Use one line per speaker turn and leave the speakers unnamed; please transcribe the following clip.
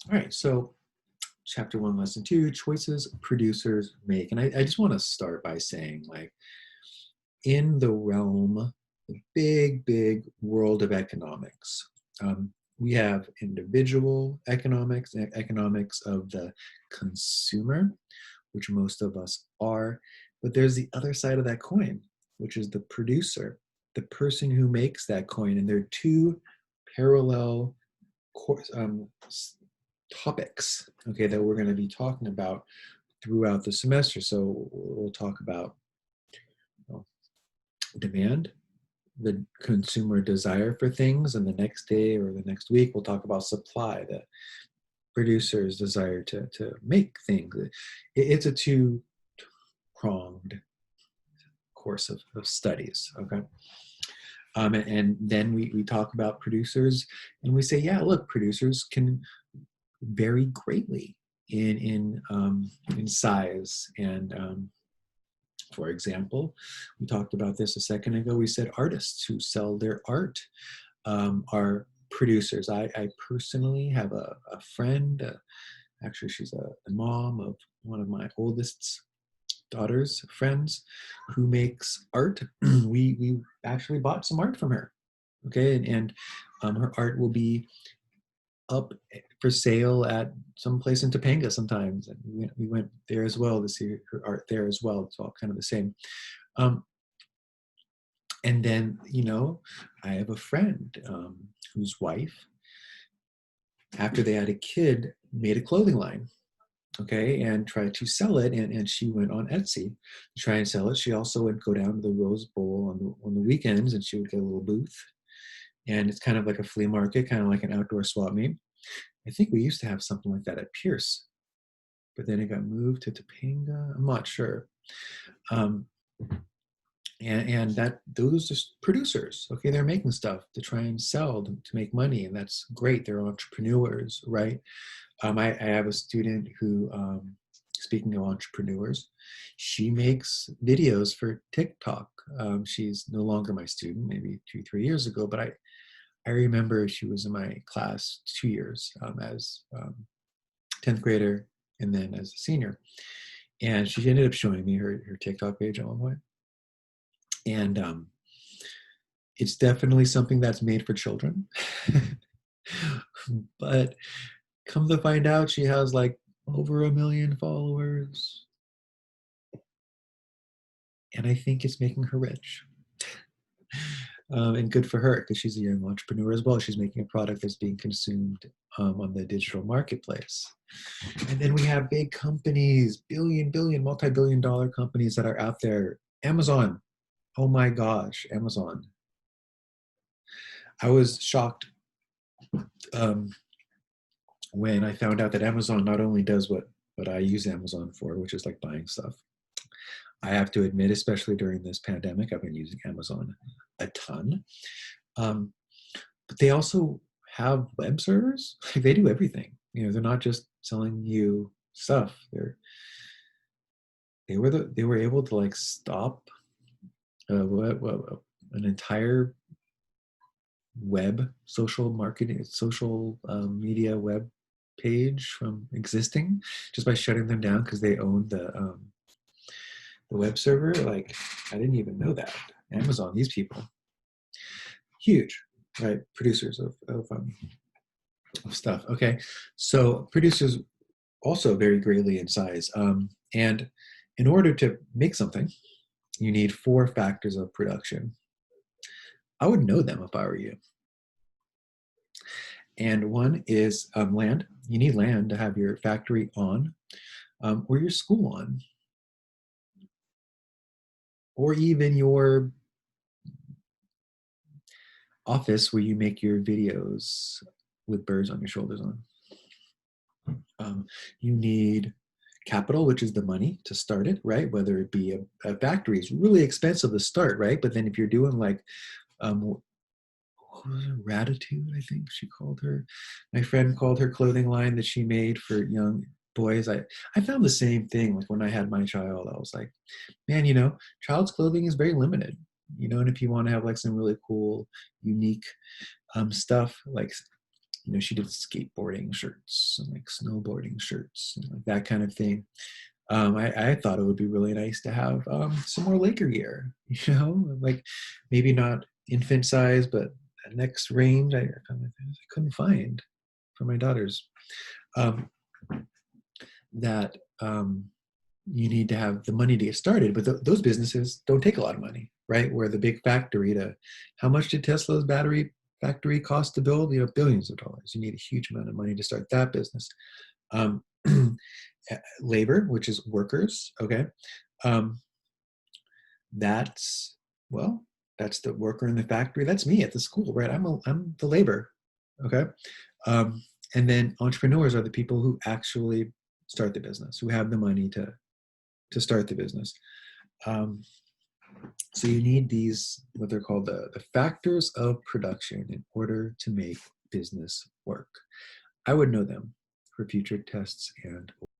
All right, so chapter one, lesson two, choices producers make. And I just want to start by saying, like, in the realm, the big, big world of economics, we have individual economics, economics of the consumer, which most of us are. But there's the other side of that coin, which is the producer, the person who makes that coin. And there are two parallel course, topics, okay, that we're going to be talking about throughout the semester. So we'll talk about, you know, demand, the consumer desire for things, and the next day or the next week we'll talk about supply, the producer's desire to make things. It's a two-pronged course of studies, okay? And then we talk about producers, and we say, yeah, look, producers can vary greatly in size. And for example, we talked about this a second ago. We said artists who sell their art are producers. I personally have a friend. Actually, she's the mom of one of my oldest daughter's friends who makes art. We actually bought some art from her. Okay, and her art will be up for sale at some place in Topanga sometimes, and we went there as well to see her art there as well. It's all kind of the same. Um, and then, I have a friend whose wife, after they had a kid, made a clothing line, okay, and tried to sell it, and she went on Etsy to try and sell it. She also would go down to the Rose Bowl on the weekends, and she would get a little booth, and it's kind of like a flea market, kind of like an outdoor swap meet. I think we used to have something like that at Pierce, but then it got moved to Topanga. I'm not sure. Um, and that those are producers, okay, they're making stuff to try and sell to make money, and that's great. They're entrepreneurs, right? I have a student who, speaking of entrepreneurs, she makes videos for TikTok. She's no longer my student, maybe 2, 3 years ago, but I remember she was in my class 2 years as 10th grader and then as a senior. And she ended up showing me her TikTok page at one point. And it's definitely something that's made for children. But come to find out, she has like over 1 million followers. And I think it's making her rich. And good for her, because she's a young entrepreneur as well. She's making a product that's being consumed on the digital marketplace. And then we have big companies, billion, multi-billion dollar companies that are out there. Amazon. Oh my gosh, Amazon. I was shocked um, when I found out that Amazon not only does what I use Amazon for, which is like buying stuff. I have to admit, especially during this pandemic, I've been using Amazon a ton. Um, but they also have web servers. Like, they do everything. They're not just selling you stuff. They were able to like stop an entire web social marketing, social media web page from existing just by shutting them down because they own the web server. Like, I didn't even know that. Amazon, these people, huge, right? Producers of stuff. Okay, so producers also vary greatly in size, and in order to make something, you need four factors of production. I would know them if I were you. And one is land. You need land to have your factory on, or your school on, or even your office where you make your videos with birds on your shoulders on. You need capital, which is the money to start it, right? Whether it be a factory is really expensive to start, right? But then if you're doing like Ratitude, I think she called her. My friend called her clothing line that she made for young boys. I found the same thing. Like, when I had my child, I was like, man, child's clothing is very limited. And if you want to have like some really cool, unique stuff, like, she did skateboarding shirts and like snowboarding shirts and like that kind of thing. I thought it would be really nice to have some more Laker gear, like maybe not infant size, but that next range I couldn't find for my daughters. Um, that you need to have the money to get started, but those businesses don't take a lot of money, right? Where the big factory how much did Tesla's battery factory cost to build? Billions of dollars. You need a huge amount of money to start that business. Um, labor, which is workers, okay? Um, that's, well, that's the worker in the factory. That's me at the school, right? I'm the labor, okay? And then entrepreneurs are the people who actually start the business, who have the money to start the business. So you need these, what they're called the factors of production in order to make business work. I would know them for future tests and